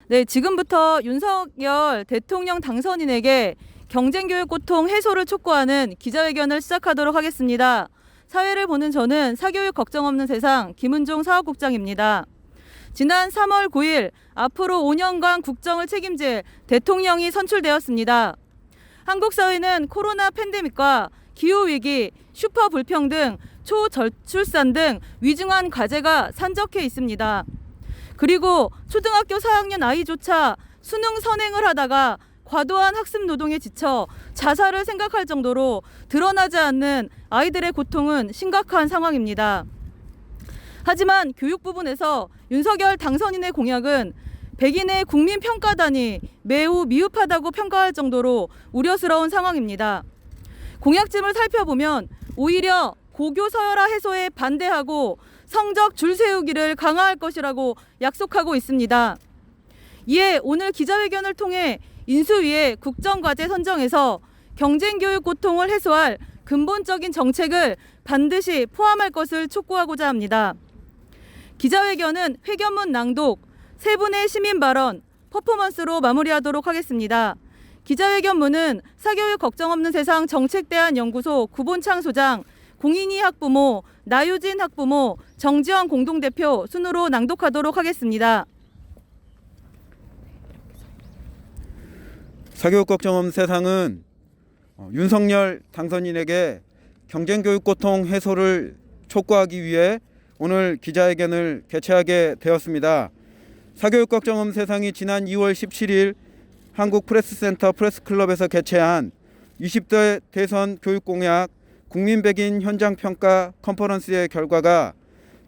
네, 지금부터 윤석열 대통령 당선인에게 경쟁교육 고통 해소를 촉구하는 기자회견을 시작하도록 하겠습니다. 사회를 보는 저는 사교육 걱정 없는 세상 김은종 사업국장입니다. 지난 3월 9일 앞으로 5년간 국정을 책임질 대통령이 선출되었습니다. 한국 사회는 코로나 팬데믹과 기후위기, 슈퍼 불평등, 초저출산 등 위중한 과제가 산적해 있습니다. 그리고 초등학교 4학년 아이조차 수능 선행을 하다가 과도한 학습 노동에 지쳐 자살을 생각할 정도로 드러나지 않는 아이들의 고통은 심각한 상황입니다. 하지만 교육 부분에서 윤석열 당선인의 공약은 백인의 국민평가단이 매우 미흡하다고 평가할 정도로 우려스러운 상황입니다. 공약집을 살펴보면 오히려 고교 서열화 해소에 반대하고 성적 줄 세우기를 강화할 것이라고 약속하고 있습니다. 이에 오늘 기자회견을 통해 인수위의 국정과제 선정에서 경쟁교육 고통을 해소할 근본적인 정책을 반드시 포함할 것을 촉구하고자 합니다. 기자회견은 회견문 낭독, 세 분의 시민 발언, 퍼포먼스로 마무리하도록 하겠습니다. 기자회견문은 사교육 걱정 없는 세상 정책대안연구소 구본창 소장, 공인희 학부모, 나유진 학부모, 정지원 공동대표 순으로 낭독하도록 하겠습니다. 사교육 걱정 없는 세상은 윤석열 당선인에게 경쟁교육 고통 해소를 촉구하기 위해 오늘 기자회견을 개최하게 되었습니다. 사교육 걱정 없는 세상이 지난 2월 17일 한국프레스센터 프레스클럽에서 개최한 20대 대선 교육공약 국민백인 현장평가 컨퍼런스의 결과가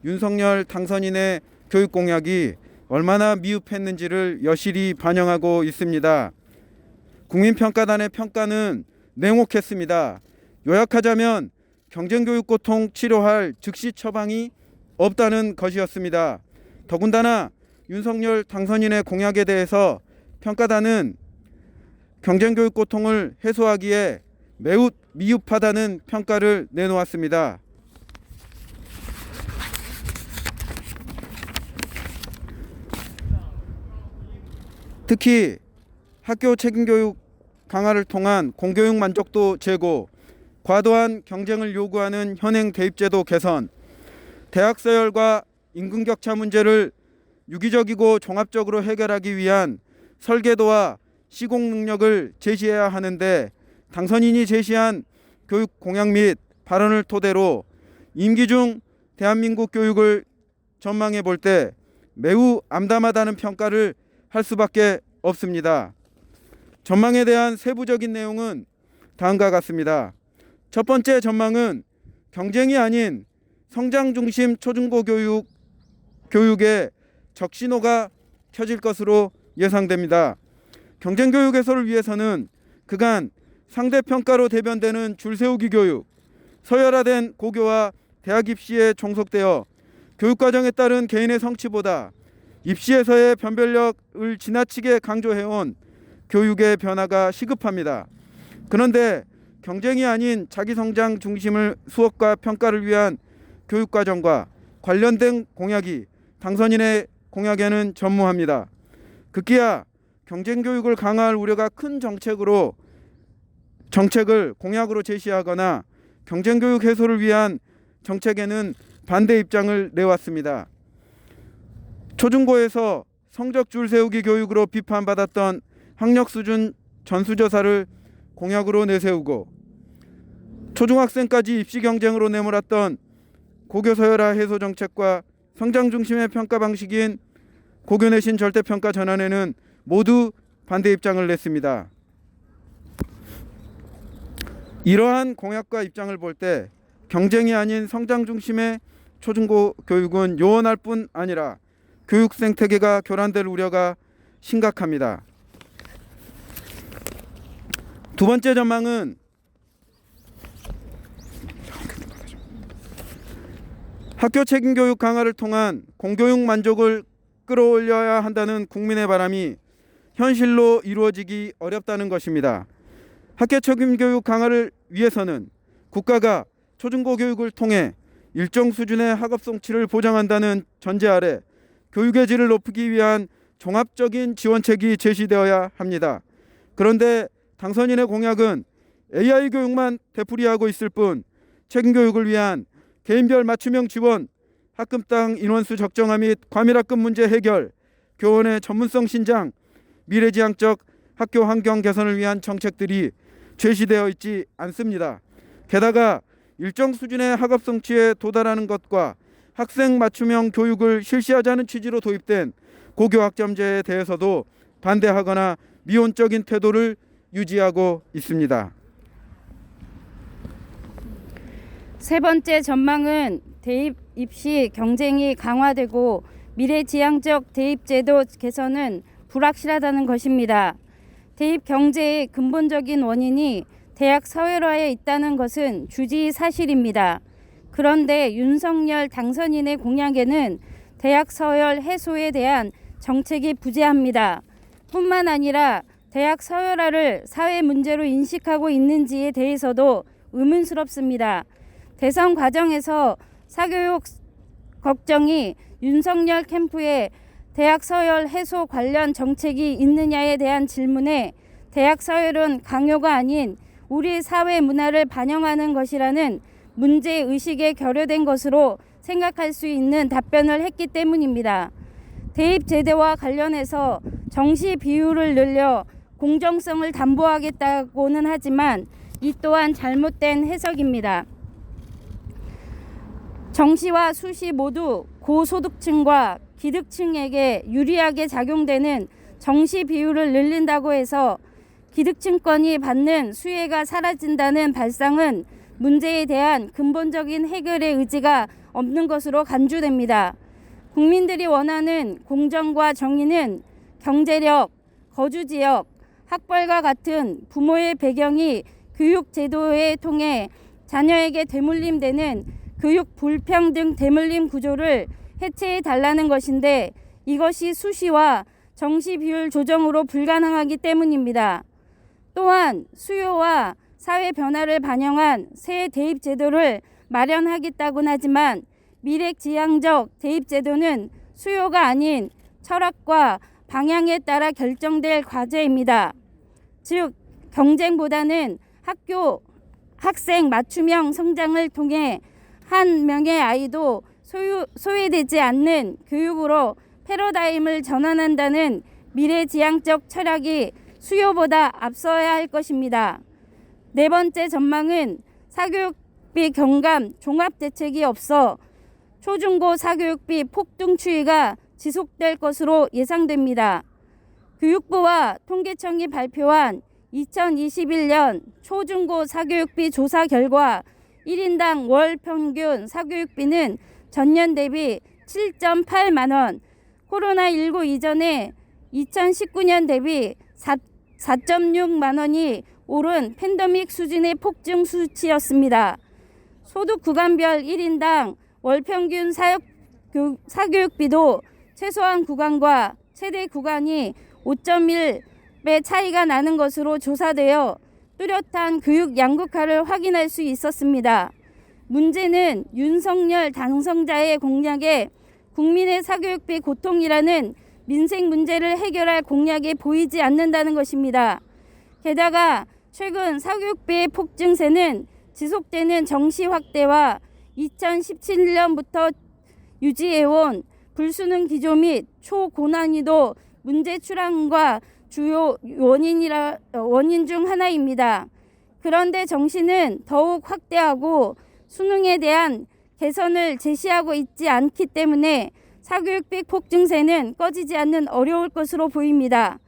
윤석열 당선인의 교육공약이 얼마나 미흡했는지를 여실히 반영하고 있습니다. 국민평가단의 평가는 냉혹했습니다. 요약하자면 경쟁교육 고통 치료할 즉시 처방이 없다는 것이었습니다. 더군다나 윤석열 당선인의 공약에 대해서 평가단은 경쟁교육 고통을 해소하기에 매우 미흡하다는 평가를 내놓았습니다. 특히 학교 책임교육 강화를 통한 공교육 만족도 제고, 과도한 경쟁을 요구하는 현행 대입제도 개선, 대학 서열과 임금격차 문제를 유기적이고 종합적으로 해결하기 위한 설계도와 시공 능력을 제시해야 하는데 당선인이 제시한 교육 공약 및 발언을 토대로 임기 중 대한민국 교육을 전망해 볼 때 매우 암담하다는 평가를 할 수밖에 없습니다. 전망에 대한 세부적인 내용은 다음과 같습니다. 첫 번째 전망은 경쟁이 아닌 성장 중심 초중고 교육에 적신호가 켜질 것으로 예상됩니다. 경쟁교육 해소를 위해서는 그간 상대평가로 대변되는 줄세우기 교육, 서열화된 고교와 대학 입시에 종속되어 교육과정에 따른 개인의 성취보다 입시에서의 변별력을 지나치게 강조해온 교육의 변화가 시급합니다. 그런데 경쟁이 아닌 자기성장 중심을 수업과 평가를 위한 교육과정과 관련된 공약이 당선인의 공약에는 전무합니다. 급기야 경쟁교육을 강화할 우려가 큰 정책을 공약으로 제시하거나 경쟁교육 해소를 위한 정책에는 반대 입장을 내왔습니다. 초중고에서 성적 줄 세우기 교육으로 비판받았던 학력 수준 전수조사를 공약으로 내세우고 초중학생까지 입시 경쟁으로 내몰았던 고교 서열화 해소 정책과 성장 중심의 평가 방식인 고교 내신 절대평가 전환에는 모두 반대 입장을 냈습니다. 이러한 공약과 입장을 볼 때 경쟁이 아닌 성장 중심의 초중고 교육은 요원할 뿐 아니라 교육 생태계가 교란될 우려가 심각합니다. 두 번째 전망은 학교 책임교육 강화를 통한 공교육 만족을 끌어올려야 한다는 국민의 바람이 현실로 이루어지기 어렵다는 것입니다. 학교 책임교육 강화를 위해서는 국가가 초중고 교육을 통해 일정 수준의 학업 성취를 보장한다는 전제 아래 교육의 질을 높이기 위한 종합적인 지원책이 제시되어야 합니다. 그런데 당선인의 공약은 AI 교육만 되풀이하고 있을 뿐 책임 교육을 위한 개인별 맞춤형 지원, 학급당 인원수 적정화 및 과밀학급 문제 해결, 교원의 전문성 신장, 미래지향적 학교 환경 개선을 위한 정책들이 제시되어 있지 않습니다. 게다가 일정 수준의 학업 성취에 도달하는 것과 학생 맞춤형 교육을 실시하자는 취지로 도입된 고교 학점제에 대해서도 반대하거나 미온적인 태도를 유지하고 있습니다. 세 번째 전망은 대입 입시 경쟁이 강화되고 미래지향적 대입제도 개선은 불확실하다는 것입니다. 대입 경제의 근본적인 원인이 대학 사회화에 있다는 것은 주지 사실입니다. 그런데 윤석열 당선인의 공약에는 대학 서열 해소에 대한 정책이 부재합니다. 뿐만 아니라 대학 서열화를 사회 문제로 인식하고 있는지에 대해서도 의문스럽습니다. 대선 과정에서 사교육 걱정이 윤석열 캠프에 대학 서열 해소 관련 정책이 있느냐에 대한 질문에 대학 서열은 강요가 아닌 우리 사회 문화를 반영하는 것이라는 문제의식에 결여된 것으로 생각할 수 있는 답변을 했기 때문입니다. 대입 제도와 관련해서 정시 비율을 늘려 공정성을 담보하겠다고는 하지만 이 또한 잘못된 해석입니다. 정시와 수시 모두 고소득층과 기득층에게 유리하게 작용되는 정시 비율을 늘린다고 해서 기득층권이 받는 수혜가 사라진다는 발상은 문제에 대한 근본적인 해결의 의지가 없는 것으로 간주됩니다. 국민들이 원하는 공정과 정의는 경제력, 거주지역, 학벌과 같은 부모의 배경이 교육 제도에 통해 자녀에게 대물림되는 교육 불평등 대물림 구조를 해체해 달라는 것인데 이것이 수시와 정시 비율 조정으로 불가능하기 때문입니다. 또한 수요와 사회 변화를 반영한 새 대입 제도를 마련하겠다고는 하지만 미래지향적 대입 제도는 수요가 아닌 철학과 방향에 따라 결정될 과제입니다. 즉 경쟁보다는 학생 맞춤형 성장을 통해 한 명의 아이도 소외되지 않는 교육으로 패러다임을 전환한다는 미래지향적 철학이 수요보다 앞서야 할 것입니다. 네 번째 전망은 사교육비 경감 종합대책이 없어 초중고 사교육비 폭등 추이가 지속될 것으로 예상됩니다. 교육부와 통계청이 발표한 2021년 초중고 사교육비 조사 결과 1인당 월 평균 사교육비는 전년 대비 7.8만 원, 코로나19 이전에 2019년 대비 4.6만 원이 오른 팬데믹 수준의 폭증 수치였습니다. 소득 구간별 1인당 월 평균 사교육비도 최소한 구간과 최대 구간이 5.1배 차이가 나는 것으로 조사되어 뚜렷한 교육 양극화를 확인할 수 있었습니다. 문제는 윤석열 당선자의 공약에 국민의 사교육비 고통이라는 민생 문제를 해결할 공약이 보이지 않는다는 것입니다. 게다가 최근 사교육비의 폭증세는 지속되는 정시 확대와 2017년부터 유지해온 불수능 기조 및 초고난이도 문제 출항과 주요 원인 중 하나입니다. 그런데 정시는 더욱 확대하고 수능에 대한 개선을 제시하고 있지 않기 때문에 사교육비 폭증세는 꺼지지 않는 어려울 것으로 보입니다.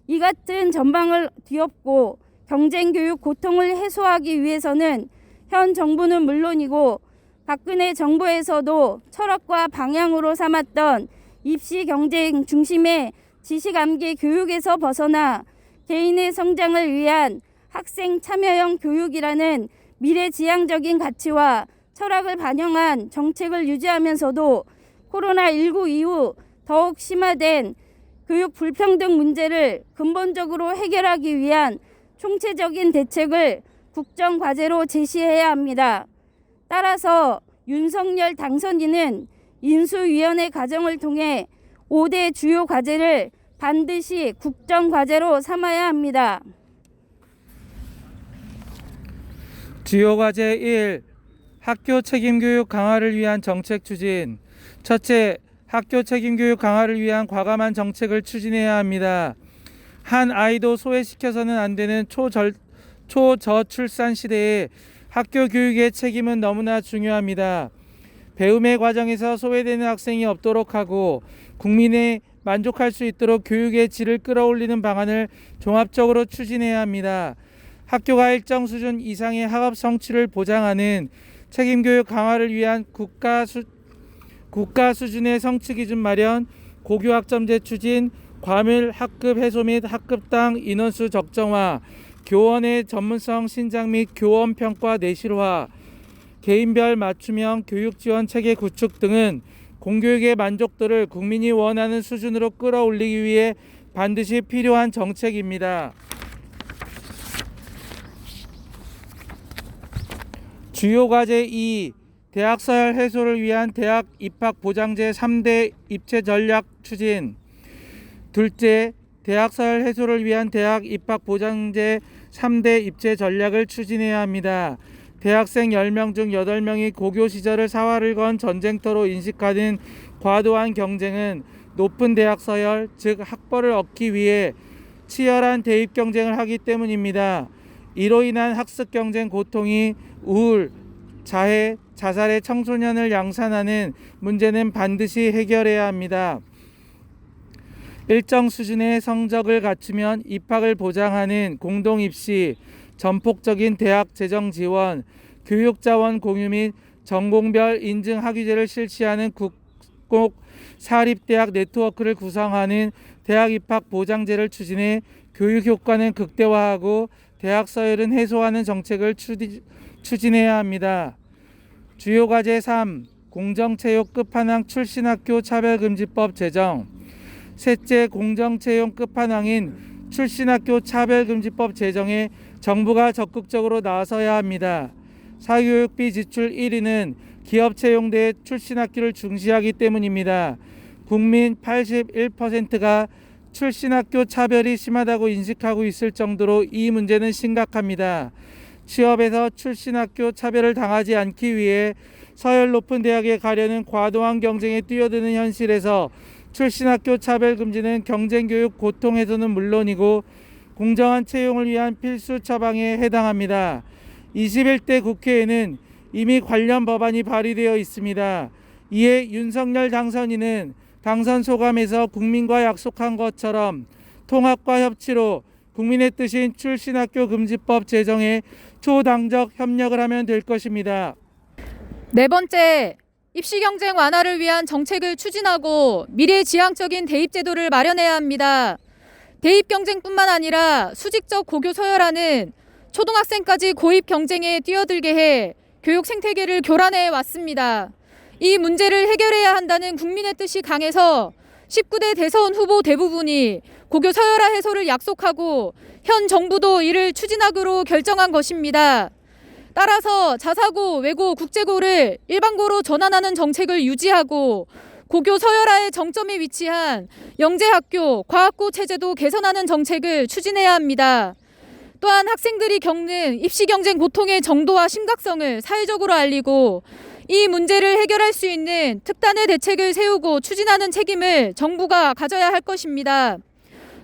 이 같은 전망을 뒤엎고 경쟁교육 고통을 해소하기 위해서는 현 정부는 물론이고 박근혜 정부에서도 철학과 방향으로 삼았던 입시 경쟁 중심의 지식암기 교육에서 벗어나 개인의 성장을 위한 학생 참여형 교육이라는 미래지향적인 가치와 철학을 반영한 정책을 유지하면서도 코로나19 이후 더욱 심화된 교육 불평등 문제를 근본적으로 해결하기 위한 총체적인 대책을 국정과제로 제시해야 합니다. 따라서 윤석열 당선인은 인수위원회 과정을 통해 5대 주요 과제를 반드시 국정과제로 삼아야 합니다. 주요 과제 1. 학교 책임교육 강화를 위한 정책 추진. 첫째, 학교 책임교육 강화를 위한 과감한 정책을 추진해야 합니다. 한 아이도 소외시켜서는 안 되는 초저출산 시대에 학교 교육의 책임은 너무나 중요합니다. 배움의 과정에서 소외되는 학생이 없도록 하고 국민이 만족할 수 있도록 교육의 질을 끌어올리는 방안을 종합적으로 추진해야 합니다. 학교가 일정 수준 이상의 학업 성취를 보장하는 책임교육 강화를 위한 국가 수준의 성취 기준 마련, 고교학점제 추진, 과밀 학급 해소 및 학급당 인원수 적정화, 교원의 전문성 신장 및 교원 평가 내실화, 개인별 맞춤형 교육 지원 체계 구축 등은 공교육의 만족도를 국민이 원하는 수준으로 끌어올리기 위해 반드시 필요한 정책입니다. 주요 과제 2. 대학 서열 해소를 위한 대학 입학 보장제 3대 입체 전략 추진. 둘째, 대학 서열 해소를 위한 대학 입학 보장제 3대 입체 전략을 추진해야 합니다. 대학생 10명 중 8명이 고교 시절을 사활을 건 전쟁터로 인식하는 과도한 경쟁은 높은 대학 서열, 즉 학벌을 얻기 위해 치열한 대입 경쟁을 하기 때문입니다. 이로 인한 학습 경쟁 고통이 우울, 자해, 자살의 청소년을 양산하는 문제는 반드시 해결해야 합니다. 일정 수준의 성적을 갖추면 입학을 보장하는 공동입시, 전폭적인 대학 재정 지원, 교육자원 공유 및 전공별 인증 학위제를 실시하는 국공 사립대학 네트워크를 구성하는 대학 입학 보장제를 추진해 교육 효과는 극대화하고 대학 서열은 해소하는 정책을 추진해야 합니다. 주요 과제 3. 공정채용 끝판왕 출신학교 차별금지법 제정. 셋째, 공정채용 끝판왕인 출신학교 차별금지법 제정에 정부가 적극적으로 나서야 합니다. 사교육비 지출 1위는 기업 채용대의 출신학교를 중시하기 때문입니다. 국민 81%가 출신학교 차별이 심하다고 인식하고 있을 정도로 이 문제는 심각합니다. 취업에서 출신학교 차별을 당하지 않기 위해 서열 높은 대학에 가려는 과도한 경쟁에 뛰어드는 현실에서 출신학교 차별 금지는 경쟁교육 고통 해소는 물론이고 공정한 채용을 위한 필수 처방에 해당합니다. 21대 국회에는 이미 관련 법안이 발의되어 있습니다. 이에 윤석열 당선인은 당선 소감에서 국민과 약속한 것처럼 통합과 협치로 국민의 뜻인 출신학교 금지법 제정에 초당적 협력을 하면 될 것입니다. 네 번째, 입시 경쟁 완화를 위한 정책을 추진하고 미래지향적인 대입 제도를 마련해야 합니다. 대입 경쟁뿐만 아니라 수직적 고교 서열화는 초등학생까지 고입 경쟁에 뛰어들게 해 교육 생태계를 교란해 왔습니다. 이 문제를 해결해야 한다는 국민의 뜻이 강해서 19대 대선 후보 대부분이 고교 서열화 해소를 약속하고 현 정부도 이를 추진하기로 결정한 것입니다. 따라서 자사고, 외고, 국제고를 일반고로 전환하는 정책을 유지하고 고교 서열화의 정점에 위치한 영재학교, 과학고 체제도 개선하는 정책을 추진해야 합니다. 또한 학생들이 겪는 입시 경쟁 고통의 정도와 심각성을 사회적으로 알리고 이 문제를 해결할 수 있는 특단의 대책을 세우고 추진하는 책임을 정부가 가져야 할 것입니다.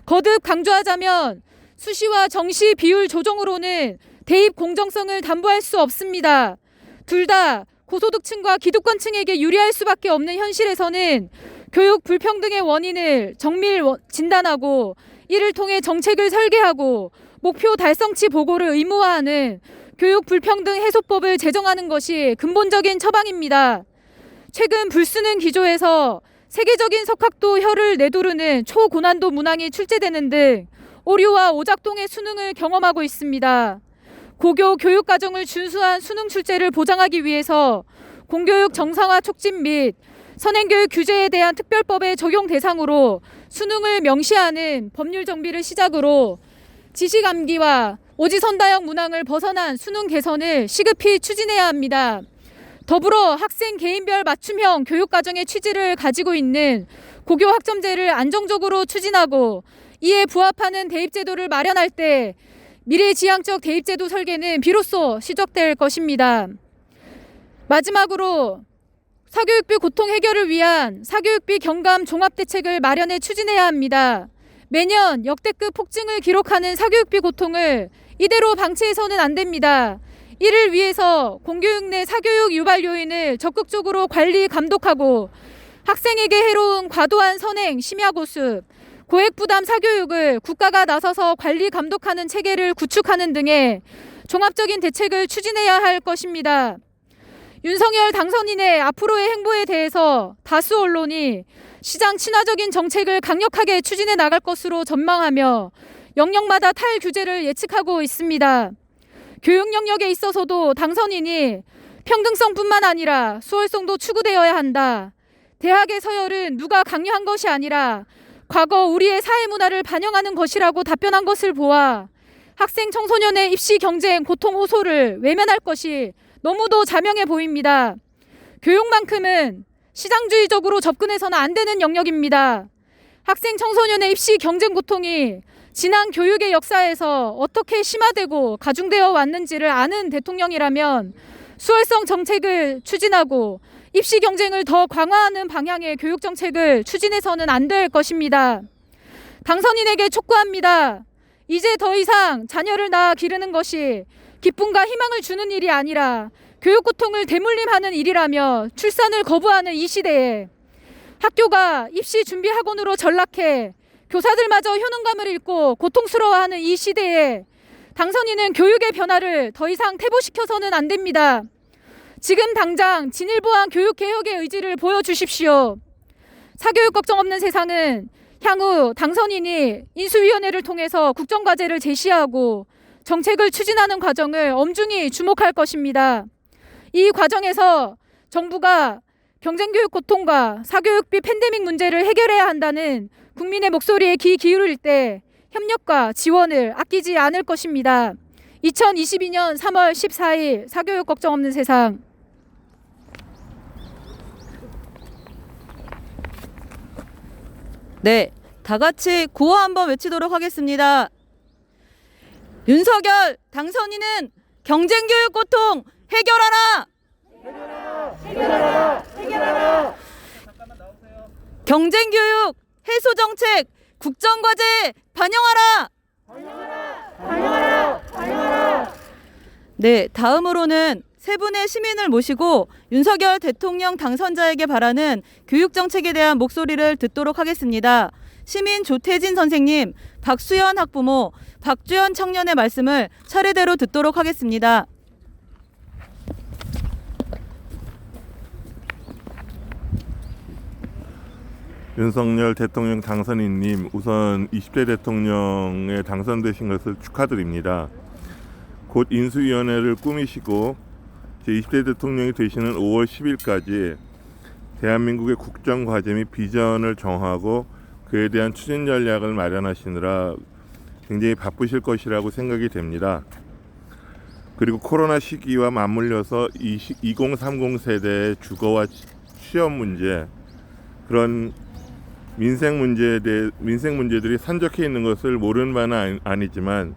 거듭 강조하자면 수시와 정시 비율 조정으로는 대입 공정성을 담보할 수 없습니다. 둘 다 고소득층과 기득권층에게 유리할 수밖에 없는 현실에서는 교육 불평등의 원인을 정밀 진단하고 이를 통해 정책을 설계하고 목표 달성치 보고를 의무화하는 교육 불평등 해소법을 제정하는 것이 근본적인 처방입니다. 최근 불수능 기조에서 세계적인 석학도 혀를 내두르는 초고난도 문항이 출제되는 등 오류와 오작동의 수능을 경험하고 있습니다. 고교 교육과정을 준수한 수능 출제를 보장하기 위해서 공교육 정상화 촉진 및 선행교육 규제에 대한 특별법의 적용 대상으로 수능을 명시하는 법률 정비를 시작으로 지식암기와 오지선다형 문항을 벗어난 수능 개선을 시급히 추진해야 합니다. 더불어 학생 개인별 맞춤형 교육과정의 취지를 가지고 있는 고교 학점제를 안정적으로 추진하고 이에 부합하는 대입제도를 마련할 때 미래지향적 대입제도 설계는 비로소 시작될 것입니다. 마지막으로 사교육비 고통 해결을 위한 사교육비 경감 종합대책을 마련해 추진해야 합니다. 매년 역대급 폭증을 기록하는 사교육비 고통을 이대로 방치해서는 안 됩니다. 이를 위해서 공교육 내 사교육 유발 요인을 적극적으로 관리 감독하고 학생에게 해로운 과도한 선행, 심야 고습, 고액 부담 사교육을 국가가 나서서 관리 감독하는 체계를 구축하는 등의 종합적인 대책을 추진해야 할 것입니다. 윤석열 당선인의 앞으로의 행보에 대해서 다수 언론이 시장 친화적인 정책을 강력하게 추진해 나갈 것으로 전망하며 영역마다 탈규제를 예측하고 있습니다. 교육 영역에 있어서도 당선인이 평등성뿐만 아니라 수월성도 추구되어야 한다. 대학의 서열은 누가 강요한 것이 아니라 과거 우리의 사회 문화를 반영하는 것이라고 답변한 것을 보아 학생 청소년의 입시 경쟁 고통 호소를 외면할 것이 너무도 자명해 보입니다. 교육만큼은 시장주의적으로 접근해서는 안 되는 영역입니다. 학생 청소년의 입시 경쟁 고통이 지난 교육의 역사에서 어떻게 심화되고 가중되어 왔는지를 아는 대통령이라면 수월성 정책을 추진하고 입시 경쟁을 더 강화하는 방향의 교육 정책을 추진해서는 안 될 것입니다. 당선인에게 촉구합니다. 이제 더 이상 자녀를 낳아 기르는 것이 기쁨과 희망을 주는 일이 아니라 교육 고통을 대물림하는 일이라며 출산을 거부하는 이 시대에 학교가 입시 준비 학원으로 전락해 교사들마저 효능감을 잃고 고통스러워하는 이 시대에 당선인은 교육의 변화를 더 이상 퇴보시켜서는 안 됩니다. 지금 당장 진일보한 교육개혁의 의지를 보여주십시오. 사교육 걱정 없는 세상은 향후 당선인이 인수위원회를 통해서 국정과제를 제시하고 정책을 추진하는 과정을 엄중히 주목할 것입니다. 이 과정에서 정부가 경쟁교육 고통과 사교육비 팬데믹 문제를 해결해야 한다는 국민의 목소리에 귀 기울일 때 협력과 지원을 아끼지 않을 것입니다. 2022년 3월 14일 사교육 걱정 없는 세상. 네, 다 같이 구호 한번 외치도록 하겠습니다. 윤석열 당선인은 경쟁교육 고통 해결하라! 해결하라! 경쟁교육 해소 정책 국정과제 반영하라! 네, 다음으로는 세 분의 시민을 모시고 윤석열 대통령 당선자에게 바라는 교육 정책에 대한 목소리를 듣도록 하겠습니다. 시민 조태진 선생님, 박수연 학부모, 박주연 청년의 말씀을 차례대로 듣도록 하겠습니다. 윤석열 대통령 당선인님, 우선 20대 대통령에 당선되신 것을 축하드립니다. 곧 인수위원회를 꾸미시고 제20대 대통령이 되시는 5월 10일까지 대한민국의 국정과제 및 비전을 정하고 그에 대한 추진 전략을 마련하시느라 굉장히 바쁘실 것이라고 생각이 됩니다. 그리고 코로나 시기와 맞물려서 2030 세대의 주거와 취업 문제, 그런 민생 문제들이 산적해 있는 것을 모르는 바는 아니지만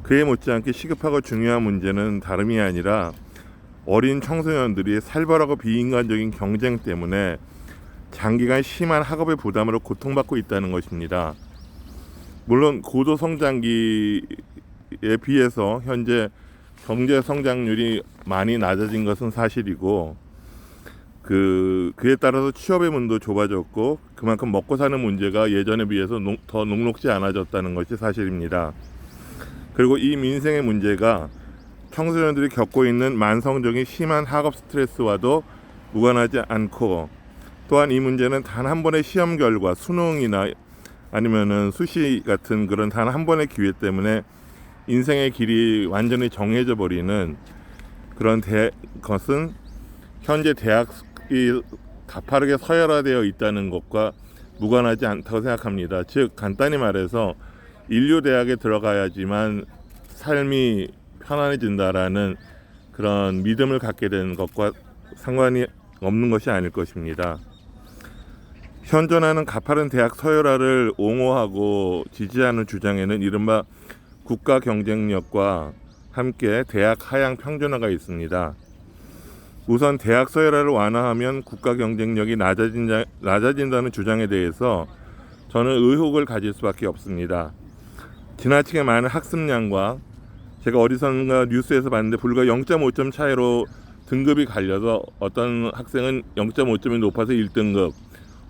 그에 못지않게 시급하고 중요한 문제는 다름이 아니라 어린 청소년들이 살벌하고 비인간적인 경쟁 때문에 장기간 심한 학업의 부담으로 고통받고 있다는 것입니다. 물론 고도 성장기에 비해서 현재 경제 성장률이 많이 낮아진 것은 사실이고 그에 따라서 취업의 문도 좁아졌고 그만큼 먹고 사는 문제가 예전에 비해서 더 녹록지 않아졌다는 것이 사실입니다. 그리고 이 민생의 문제가 청소년들이 겪고 있는 만성적인 심한 학업 스트레스와도 무관하지 않고 또한 이 문제는 단 한 번의 시험 결과 수능이나 아니면은 수시 같은 그런 단 한 번의 기회 때문에 인생의 길이 완전히 정해져 버리는 그런 것은 현재 대학이 가파르게 서열화되어 있다는 것과 무관하지 않다고 생각합니다. 즉 간단히 말해서 인류대학에 들어가야지만 삶이 편안해진다라는 그런 믿음을 갖게 된 것과 상관이 없는 것이 아닐 것입니다. 현존하는 가파른 대학 서열화를 옹호하고 지지하는 주장에는 이른바 국가 경쟁력과 함께 대학 하향 평준화가 있습니다. 우선 대학 서열화를 완화하면 국가 경쟁력이 낮아진다는 주장에 대해서 저는 의혹을 가질 수밖에 없습니다. 지나치게 많은 학습량과 제가 어디선가 뉴스에서 봤는데 불과 0.5점 차이로 등급이 갈려서 어떤 학생은 0.5점이 높아서 1등급,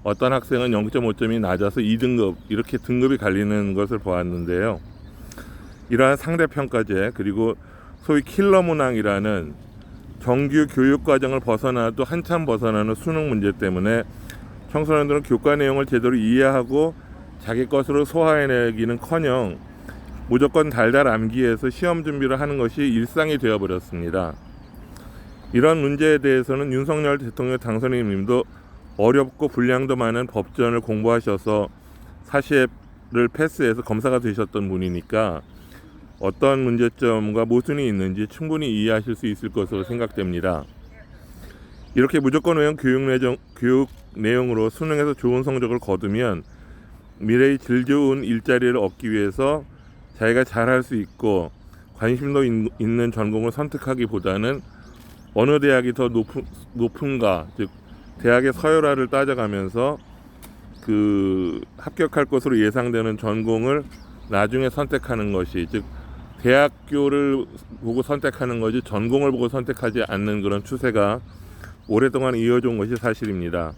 어떤 학생은 0.5점이 낮아서 2등급 이렇게 등급이 갈리는 것을 보았는데요. 이러한 상대평가제 그리고 소위 킬러 문항이라는 정규 교육과정을 벗어나도 한참 벗어나는 수능 문제 때문에 청소년들은 교과 내용을 제대로 이해하고 자기 것으로 소화해내기는커녕 무조건 달달 암기해서 시험 준비를 하는 것이 일상이 되어버렸습니다. 이런 문제에 대해서는 윤석열 대통령 당선인님도 어렵고 분량도 많은 법전을 공부하셔서 사시를 패스해서 검사가 되셨던 분이니까 어떤 문제점과 모순이 있는지 충분히 이해하실 수 있을 것으로 생각됩니다. 이렇게 무조건 외운 교육 내용으로 수능에서 좋은 성적을 거두면 미래의 질 좋은 일자리를 얻기 위해서 자기가 잘할 수 있고 관심도 있는 전공을 선택하기보다는 어느 대학이 더 높은가, 즉 대학의 서열화를 따져가면서 그 합격할 것으로 예상되는 전공을 나중에 선택하는 것이, 즉 대학교를 보고 선택하는 거지 전공을 보고 선택하지 않는 그런 추세가 오랫동안 이어져 온 것이 사실입니다.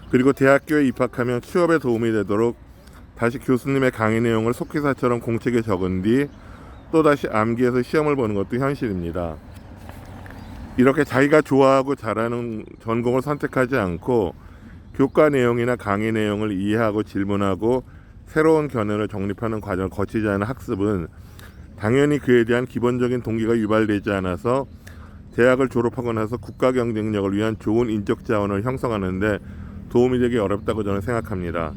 그리고 대학교에 입학하면 취업에 도움이 되도록 다시 교수님의 강의 내용을 속기사처럼 공책에 적은 뒤 또다시 암기해서 시험을 보는 것도 현실입니다. 이렇게 자기가 좋아하고 잘하는 전공을 선택하지 않고 교과 내용이나 강의 내용을 이해하고 질문하고 새로운 견해를 정립하는 과정을 거치지 않은 학습은 당연히 그에 대한 기본적인 동기가 유발되지 않아서 대학을 졸업하고 나서 국가 경쟁력을 위한 좋은 인적 자원을 형성하는데 도움이 되기 어렵다고 저는 생각합니다.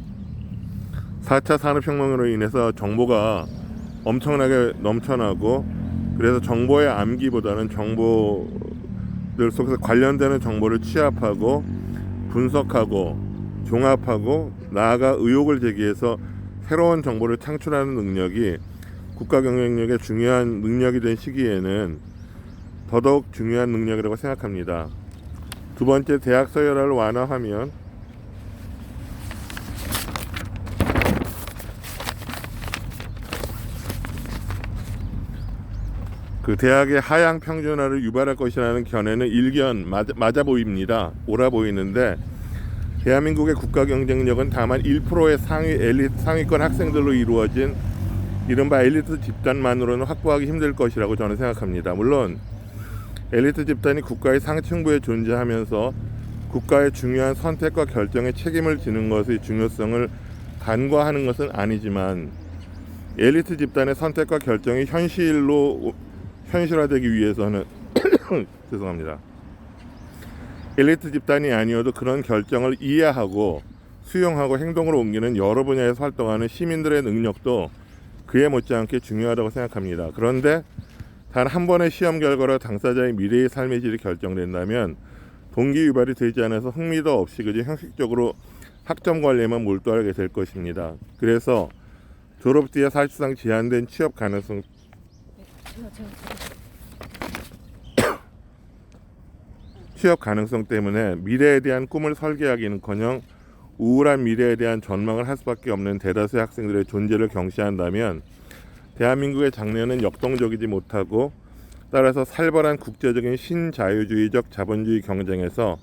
4차 산업혁명으로 인해서 정보가 엄청나게 넘쳐나고 그래서 정보의 암기보다는 정보들 속에서 관련되는 정보를 취합하고 분석하고 종합하고 나아가 의혹을 제기해서 새로운 정보를 창출하는 능력이 국가 경쟁력의 중요한 능력이 된 시기에는 더더욱 중요한 능력이라고 생각합니다. 두 번째, 대학 서열화를 완화하면 그 대학의 하향 평준화를 유발할 것이라는 견해는 일견 맞아 보입니다. 옳아 보이는데 대한민국의 국가 경쟁력은 다만 1%의 상위권 학생들로 이루어진 이른바 엘리트 집단만으로는 확보하기 힘들 것이라고 저는 생각합니다. 물론 엘리트 집단이 국가의 상층부에 존재하면서 국가의 중요한 선택과 결정에 책임을 지는 것의 중요성을 간과하는 것은 아니지만 엘리트 집단의 선택과 결정이 현실화되기 위해서는 죄송합니다. 엘리트 집단이 아니어도 그런 결정을 이해하고 수용하고 행동으로 옮기는 여러 분야에서 활동하는 시민들의 능력도 그에 못지않게 중요하다고 생각합니다. 그런데 단 한 번의 시험 결과로 당사자의 미래의 삶의 질이 결정된다면 동기 유발이 되지 않아서 흥미도 없이 그저 형식적으로 학점 관리에만 몰두하게 될 것입니다. 그래서 졸업 뒤에 사실상 제한된 취업 가능성 때문에 미래에 대한 꿈을 설계하기는커녕 우울한 미래에 대한 전망을 할 수밖에 없는 대다수의 학생들의 존재를 경시한다면 대한민국의 장래는 역동적이지 못하고 따라서 살벌한 국제적인 신자유주의적 자본주의 경쟁에서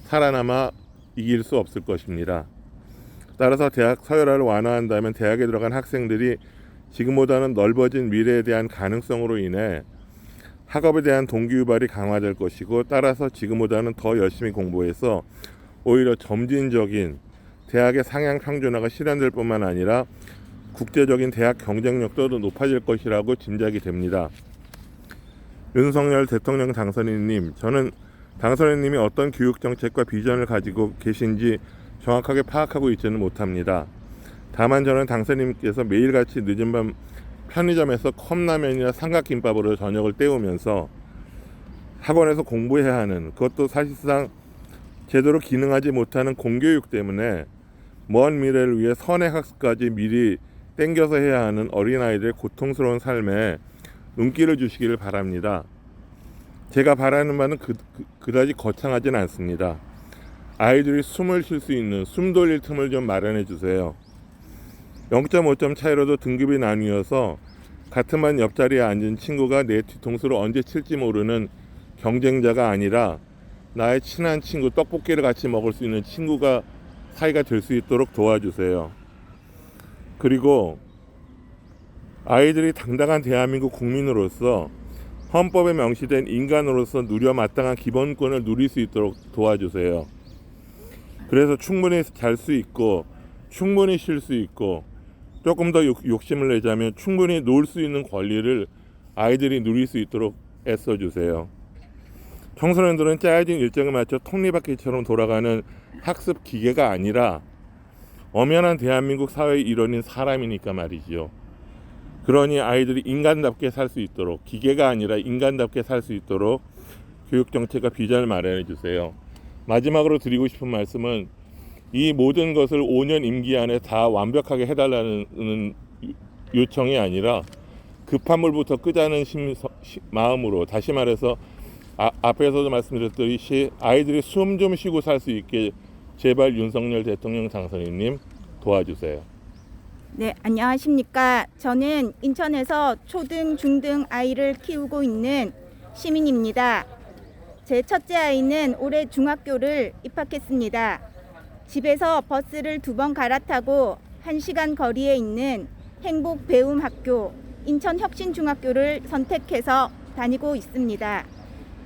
살아남아 이길 수 없을 것입니다. 따라서 대학 서열화를 완화한다면 대학에 들어간 학생들이 지금보다는 넓어진 미래에 대한 가능성으로 인해 학업에 대한 동기 유발이 강화될 것이고 따라서 지금보다는 더 열심히 공부해서 오히려 점진적인 대학의 상향 평준화가 실현될 뿐만 아니라 국제적인 대학 경쟁력도 높아질 것이라고 짐작이 됩니다. 윤석열 대통령 당선인님, 저는 당선인님이 어떤 교육정책과 비전을 가지고 계신지 정확하게 파악하고 있지는 못합니다. 다만 저는 당선인님께서 매일같이 늦은 밤 편의점에서 컵라면이나 삼각김밥으로 저녁을 때우면서 학원에서 공부해야 하는, 그것도 사실상 제대로 기능하지 못하는 공교육 때문에 먼 미래를 위해 선의 학습까지 미리 땡겨서 해야 하는 어린아이들의 고통스러운 삶에 눈길을 주시기를 바랍니다. 제가 바라는 바는 그다지 거창하진 않습니다. 아이들이 숨을 쉴 수 있는 숨 돌릴 틈을 좀 마련해 주세요. 0.5점 차이로도 등급이 나뉘어서 같은 반 옆자리에 앉은 친구가 내 뒤통수를 언제 칠지 모르는 경쟁자가 아니라 나의 친한 친구, 떡볶이를 같이 먹을 수 있는 친구가 사이가 될 수 있도록 도와주세요. 그리고 아이들이 당당한 대한민국 국민으로서 헌법에 명시된 인간으로서 누려 마땅한 기본권을 누릴 수 있도록 도와주세요. 그래서 충분히 잘 수 있고 충분히 쉴 수 있고 조금 더 욕심을 내자면 충분히 놀 수 있는 권리를 아이들이 누릴 수 있도록 애써주세요. 청소년들은 짜여진 일정에 맞춰 톱니바퀴처럼 돌아가는 학습 기계가 아니라 엄연한 대한민국 사회의 일원인 사람이니까 말이죠. 그러니 아이들이 인간답게 살 수 있도록, 기계가 아니라 인간답게 살 수 있도록 교육정책과 비전을 마련해 주세요. 마지막으로 드리고 싶은 말씀은 이 모든 것을 5년 임기 안에 다 완벽하게 해달라는 요청이 아니라 급한 물부터 끄자는 마음으로, 다시 말해서 앞에서도 말씀드렸듯이 아이들이 숨 좀 쉬고 살 수 있게 제발 윤석열 대통령 당선인님 도와주세요. 네, 안녕하십니까. 저는 인천에서 초등, 중등 아이를 키우고 있는 시민입니다. 제 첫째 아이는 올해 중학교를 입학했습니다. 집에서 버스를 2번 갈아타고 1시간 거리에 있는 행복배움학교 인천혁신중학교를 선택해서 다니고 있습니다.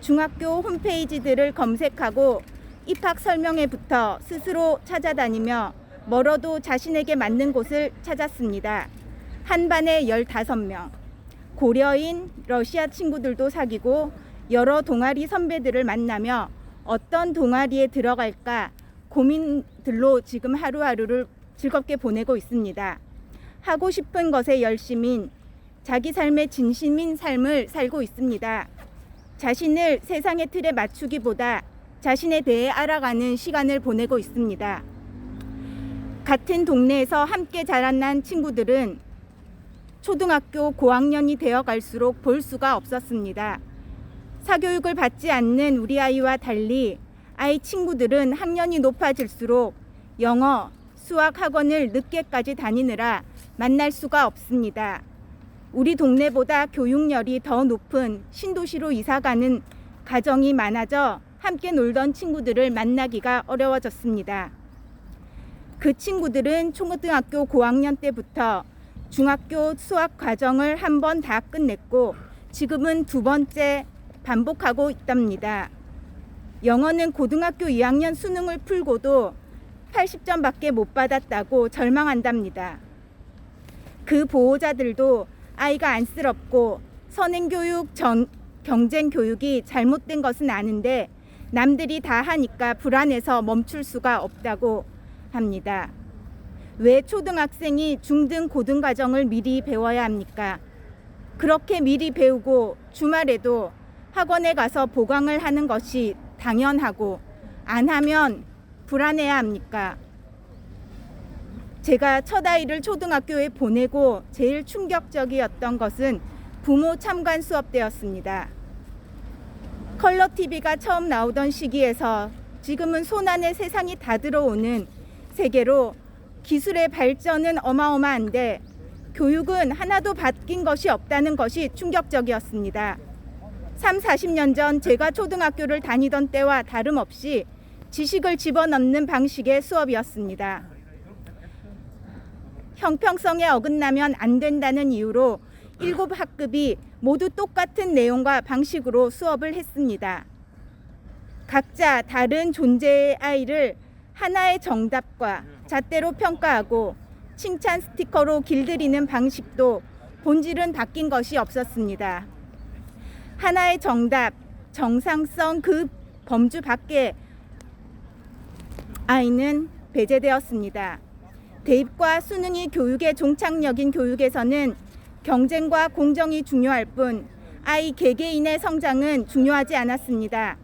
중학교 홈페이지들을 검색하고 입학 설명회부터 스스로 찾아다니며 멀어도 자신에게 맞는 곳을 찾았습니다. 한 반에 15명. 고려인 러시아 친구들도 사귀고 여러 동아리 선배들을 만나며 어떤 동아리에 들어갈까 고민들로 지금 하루하루를 즐겁게 보내고 있습니다. 하고 싶은 것에 열심인 자기 삶의 진심인 삶을 살고 있습니다. 자신을 세상의 틀에 맞추기보다 자신에 대해 알아가는 시간을 보내고 있습니다. 같은 동네에서 함께 자란 친구들은 초등학교 고학년이 되어 갈수록 볼 수가 없었습니다. 사교육을 받지 않는 우리 아이와 달리 아이 친구들은 학년이 높아질수록 영어, 수학 학원을 늦게까지 다니느라 만날 수가 없습니다. 우리 동네보다 교육열이 더 높은 신도시로 이사가는 가정이 많아져 함께 놀던 친구들을 만나기가 어려워졌습니다. 그 친구들은 초등학교 고학년 때부터 중학교 수학 과정을 한 번 다 끝냈고 지금은 2번째 반복하고 있답니다. 영어는 고등학교 2학년 수능을 풀고도 80점밖에 못 받았다고 절망한답니다. 그 보호자들도 아이가 안쓰럽고 선행교육 경쟁교육이 잘못된 것은 아는데 남들이 다 하니까 불안해서 멈출 수가 없다고 합니다. 왜 초등학생이 중등 고등과정을 미리 배워야 합니까? 그렇게 미리 배우고 주말에도 학원에 가서 보강을 하는 것이 당연하고 안 하면 불안해야 합니까? 제가 첫 아이를 초등학교에 보내고 제일 충격적이었던 것은 부모 참관 수업 때였습니다. 컬러 TV가 처음 나오던 시기에서 지금은 손안에 세상이 다 들어오는 세계로 기술의 발전은 어마어마한데 교육은 하나도 바뀐 것이 없다는 것이 충격적이었습니다. 40년 전 제가 초등학교를 다니던 때와 다름없이 지식을 집어넣는 방식의 수업이었습니다. 형평성에 어긋나면 안 된다는 이유로 7학급이 모두 똑같은 내용과 방식으로 수업을 했습니다. 각자 다른 존재의 아이를 하나의 정답과 잣대로 평가하고 칭찬 스티커로 길들이는 방식도 본질은 바뀐 것이 없었습니다. 하나의 정답, 정상성 그 범주 밖에 아이는 배제되었습니다. 대입과 수능이 교육의 종착역인 교육에서는 경쟁과 공정이 중요할 뿐 아이 개개인의 성장은 중요하지 않았습니다.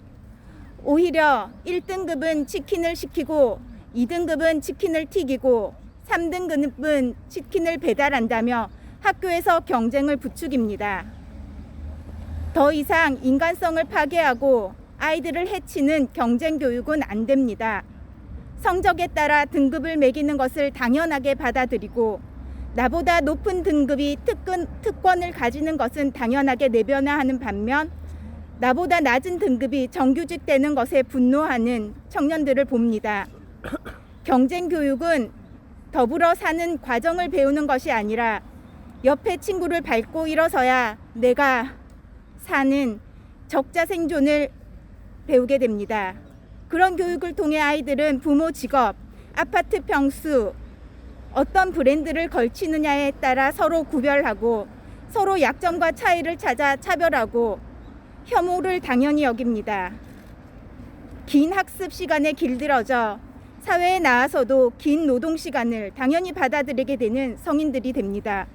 오히려 1등급은 치킨을 시키고 2등급은 치킨을 튀기고 3등급은 치킨을 배달한다며 학교에서 경쟁을 부추깁니다. 더 이상 인간성을 파괴하고 아이들을 해치는 경쟁 교육은 안 됩니다. 성적에 따라 등급을 매기는 것을 당연하게 받아들이고 나보다 높은 등급이 특권을 가지는 것은 당연하게 내변화하는 반면 나보다 낮은 등급이 정규직 되는 것에 분노하는 청년들을 봅니다. 경쟁 교육은 더불어 사는 과정을 배우는 것이 아니라 옆에 친구를 밟고 일어서야 내가 사는 적자 생존을 배우게 됩니다. 그런 교육을 통해 아이들은 부모 직업, 아파트 평수, 어떤 브랜드를 걸치느냐에 따라 서로 구별하고 서로 약점과 차이를 찾아 차별하고 혐오를 당연히 여깁니다. 긴 학습 시간에 길들여져 사회에 나와서도 긴 노동 시간을 당연히 받아들이게 되는 성인들이 됩니다.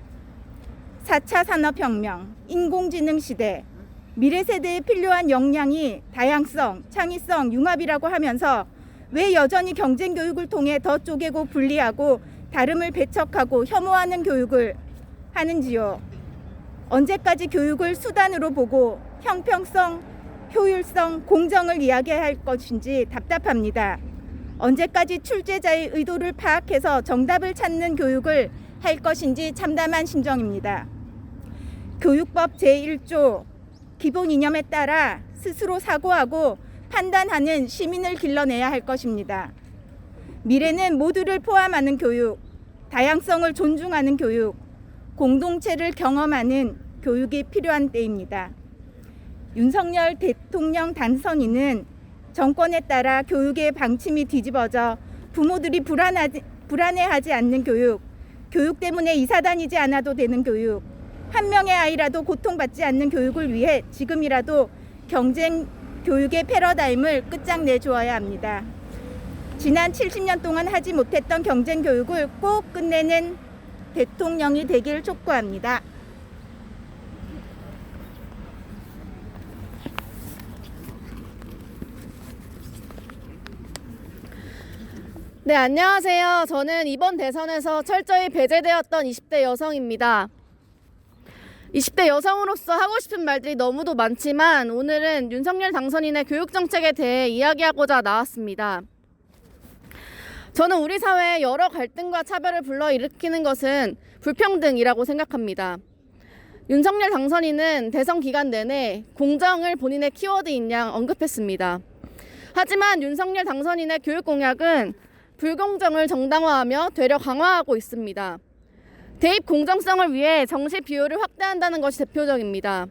4차 산업혁명, 인공지능 시대, 미래 세대에 필요한 역량이 다양성, 창의성, 융합이라고 하면서 왜 여전히 경쟁 교육을 통해 더 쪼개고 분리하고 다름을 배척하고 혐오하는 교육을 하는지요? 언제까지 교육을 수단으로 보고 형평성, 효율성, 공정을 이야기할 것인지 답답합니다. 언제까지 출제자의 의도를 파악해서 정답을 찾는 교육을 할 것인지 참담한 심정입니다. 교육법 제1조 기본 이념에 따라 스스로 사고하고 판단하는 시민을 길러내야 할 것입니다. 미래는 모두를 포함하는 교육, 다양성을 존중하는 교육, 공동체를 경험하는 교육이 필요한 때입니다. 윤석열 대통령 당선인은 정권에 따라 교육의 방침이 뒤집어져 부모들이 불안해하지 않는 교육, 교육 때문에 이사 다니지 않아도 되는 교육, 한 명의 아이라도 고통받지 않는 교육을 위해 지금이라도 경쟁 교육의 패러다임을 끝장내주어야 합니다. 지난 70년 동안 하지 못했던 경쟁 교육을 꼭 끝내는 대통령이 되길 촉구합니다. 네, 안녕하세요. 저는 이번 대선에서 철저히 배제되었던 20대 여성입니다. 20대 여성으로서 하고 싶은 말들이 너무도 많지만 오늘은 윤석열 당선인의 교육정책에 대해 이야기하고자 나왔습니다. 저는 우리 사회에 여러 갈등과 차별을 불러일으키는 것은 불평등이라고 생각합니다. 윤석열 당선인은 대선 기간 내내 공정을 본인의 키워드인 양 언급했습니다. 하지만 윤석열 당선인의 교육 공약은 불공정을 정당화하며 되려 강화하고 있습니다. 대입 공정성을 위해 정시 비율을 확대한다는 것이 대표적입니다.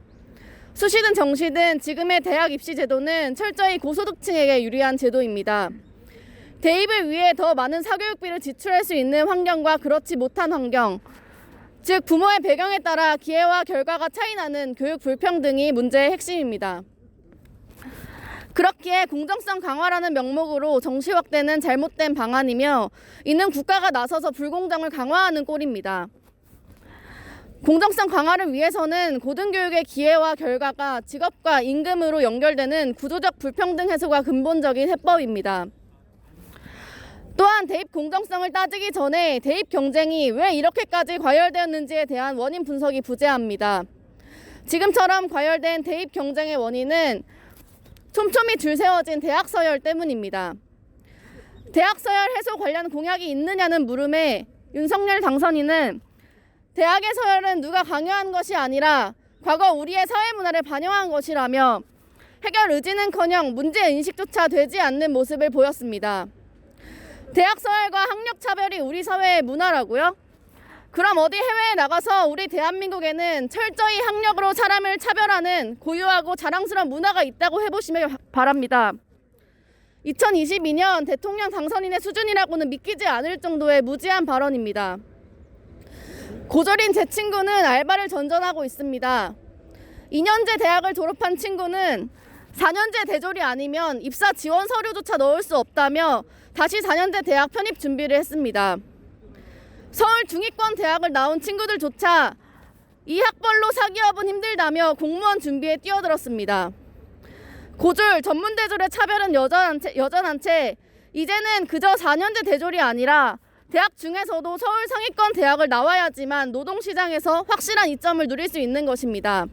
수시든 정시든 지금의 대학 입시 제도는 철저히 고소득층에게 유리한 제도입니다. 대입을 위해 더 많은 사교육비를 지출할 수 있는 환경과 그렇지 못한 환경, 즉 부모의 배경에 따라 기회와 결과가 차이나는 교육 불평등이 문제의 핵심입니다. 그렇기에 공정성 강화라는 명목으로 정시 확대는 잘못된 방안이며 이는 국가가 나서서 불공정을 강화하는 꼴입니다. 공정성 강화를 위해서는 고등교육의 기회와 결과가 직업과 임금으로 연결되는 구조적 불평등 해소가 근본적인 해법입니다. 또한 대입 공정성을 따지기 전에 대입 경쟁이 왜 이렇게까지 과열되었는지에 대한 원인 분석이 부재합니다. 지금처럼 과열된 대입 경쟁의 원인은 촘촘히 줄 세워진 대학 서열 때문입니다. 대학 서열 해소 관련 공약이 있느냐는 물음에 윤석열 당선인은 대학의 서열은 누가 강요한 것이 아니라 과거 우리의 사회 문화를 반영한 것이라며 해결 의지는커녕 문제인식조차 되지 않는 모습을 보였습니다. 대학 서열과 학력 차별이 우리 사회의 문화라고요? 그럼 어디 해외에 나가서 우리 대한민국에는 철저히 학력으로 사람을 차별하는 고유하고 자랑스러운 문화가 있다고 해보시길 바랍니다. 2022년 대통령 당선인의 수준이라고는 믿기지 않을 정도의 무지한 발언입니다. 고졸인 제 친구는 알바를 전전하고 있습니다. 2년제 대학을 졸업한 친구는 4년제 대졸이 아니면 입사 지원 서류조차 넣을 수 없다며 다시 4년제 대학 편입 준비를 했습니다. 서울 중위권 대학을 나온 친구들조차 이 학벌로 사기업은 힘들다며 공무원 준비에 뛰어들었습니다. 고졸, 전문대졸의 차별은 여전한 채 이제는 그저 4년제 대졸이 아니라 대학 중에서도 서울 상위권 대학을 나와야지만 노동시장에서 확실한 이점을 누릴 수 있는 것입니다.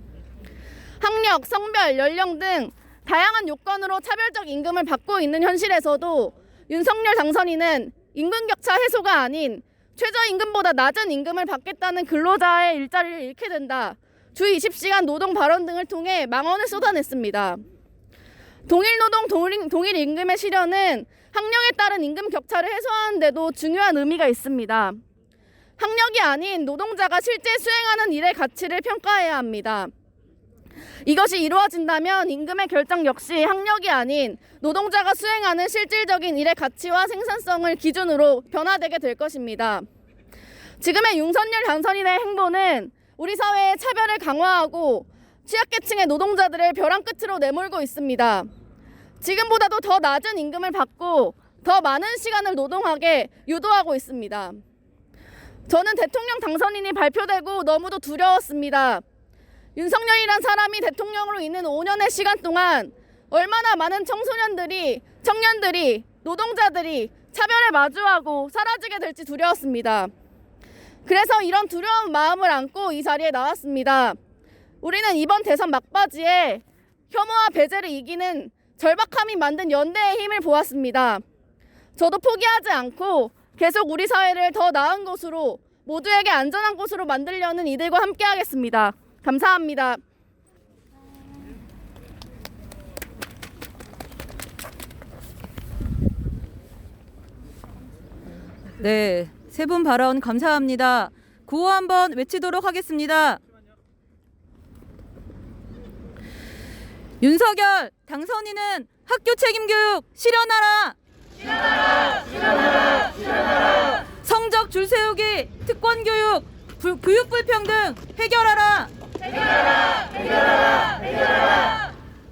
학력, 성별, 연령 등 다양한 요건으로 차별적 임금을 받고 있는 현실에서도 윤석열 당선인은 임금 격차 해소가 아닌 최저임금보다 낮은 임금을 받겠다는 근로자의 일자리를 잃게 된다. 주 20시간 노동 발언 등을 통해 망언을 쏟아냈습니다. 동일 노동, 동일 임금의 실현은 학력에 따른 임금 격차를 해소하는 데도 중요한 의미가 있습니다. 학력이 아닌 노동자가 실제 수행하는 일의 가치를 평가해야 합니다. 이것이 이루어진다면 임금의 결정 역시 학력이 아닌 노동자가 수행하는 실질적인 일의 가치와 생산성을 기준으로 변화되게 될 것입니다. 지금의 윤석열 당선인의 행보는 우리 사회의 차별을 강화하고 취약계층의 노동자들을 벼랑 끝으로 내몰고 있습니다. 지금보다도 더 낮은 임금을 받고 더 많은 시간을 노동하게 유도하고 있습니다. 저는 대통령 당선인이 발표되고 너무도 두려웠습니다. 윤석열이란 사람이 대통령으로 있는 5년의 시간 동안 얼마나 많은 청년들이, 노동자들이 차별에 마주하고 사라지게 될지 두려웠습니다. 그래서 이런 두려운 마음을 안고 이 자리에 나왔습니다. 우리는 이번 대선 막바지에 혐오와 배제를 이기는 절박함이 만든 연대의 힘을 보았습니다. 저도 포기하지 않고 계속 우리 사회를 더 나은 곳으로, 모두에게 안전한 곳으로 만들려는 이들과 함께하겠습니다. 감사합니다. 네, 세 분 발언 감사합니다. 구호 한번 외치도록 하겠습니다. 윤석열 당선인은 학교 책임 교육 실현하라. 실현하라. 성적 줄 세우기, 특권 교육, 교육 불평등 해결하라.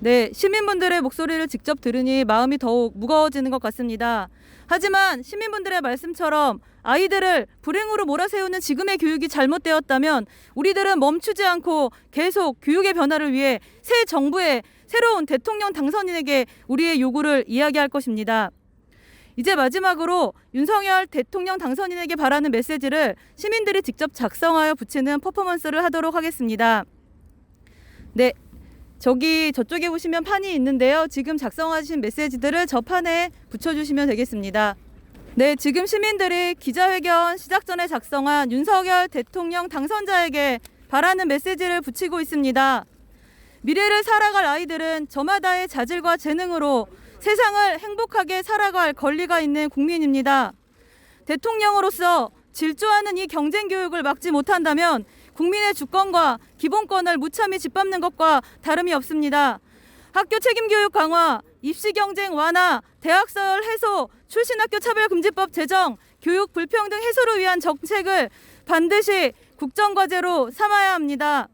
네, 시민분들의 목소리를 직접 들으니 마음이 더욱 무거워지는 것 같습니다. 하지만 시민분들의 말씀처럼 아이들을 불행으로 몰아세우는 지금의 교육이 잘못되었다면 우리들은 멈추지 않고 계속 교육의 변화를 위해 새 정부의 새로운 대통령 당선인에게 우리의 요구를 이야기할 것입니다. 이제 마지막으로 윤석열 대통령 당선인에게 바라는 메시지를 시민들이 직접 작성하여 붙이는 퍼포먼스를 하도록 하겠습니다. 네, 저쪽에 보시면 판이 있는데요. 지금 작성하신 메시지들을 저 판에 붙여주시면 되겠습니다. 네, 지금 시민들이 기자회견 시작 전에 작성한 윤석열 대통령 당선자에게 바라는 메시지를 붙이고 있습니다. 미래를 살아갈 아이들은 저마다의 자질과 재능으로 세상을 행복하게 살아갈 권리가 있는 국민입니다. 대통령으로서 질주하는 이 경쟁 교육을 막지 못한다면 국민의 주권과 기본권을 무참히 짓밟는 것과 다름이 없습니다. 학교 책임 교육 강화, 입시 경쟁 완화, 대학 서열 해소, 출신 학교 차별금지법 제정, 교육 불평등 해소를 위한 정책을 반드시 국정과제로 삼아야 합니다.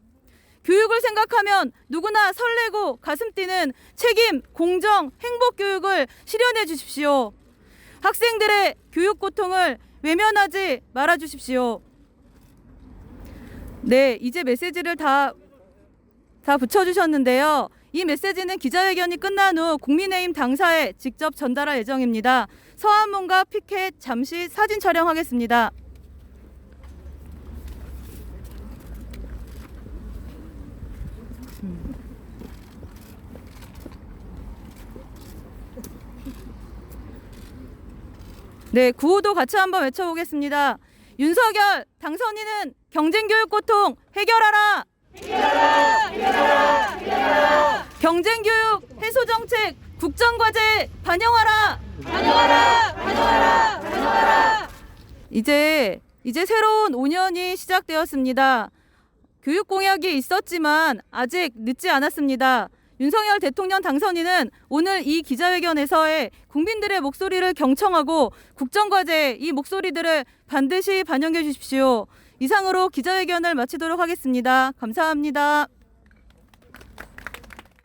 교육을 생각하면 누구나 설레고 가슴 뛰는 책임, 공정, 행복 교육을 실현해 주십시오. 학생들의 교육 고통을 외면하지 말아 주십시오. 네, 이제 메시지를 다 붙여주셨는데요. 이 메시지는 기자회견이 끝난 후 국민의힘 당사에 직접 전달할 예정입니다. 서한문과 피켓 잠시 사진 촬영하겠습니다. 네, 구호도 같이 한번 외쳐보겠습니다. 윤석열 당선인은 경쟁교육 고통 해결하라. 해결하라. 경쟁교육 해소 정책 국정과제에 반영하라. 이제 새로운 5년이 시작되었습니다. 교육 공약이 있었지만 아직 늦지 않았습니다. 윤석열 대통령 당선인은 오늘 이 기자회견에서의 국민들의 목소리를 경청하고 국정과제에 이 목소리들을 반드시 반영해 주십시오. 이상으로 기자회견을 마치도록 하겠습니다. 감사합니다.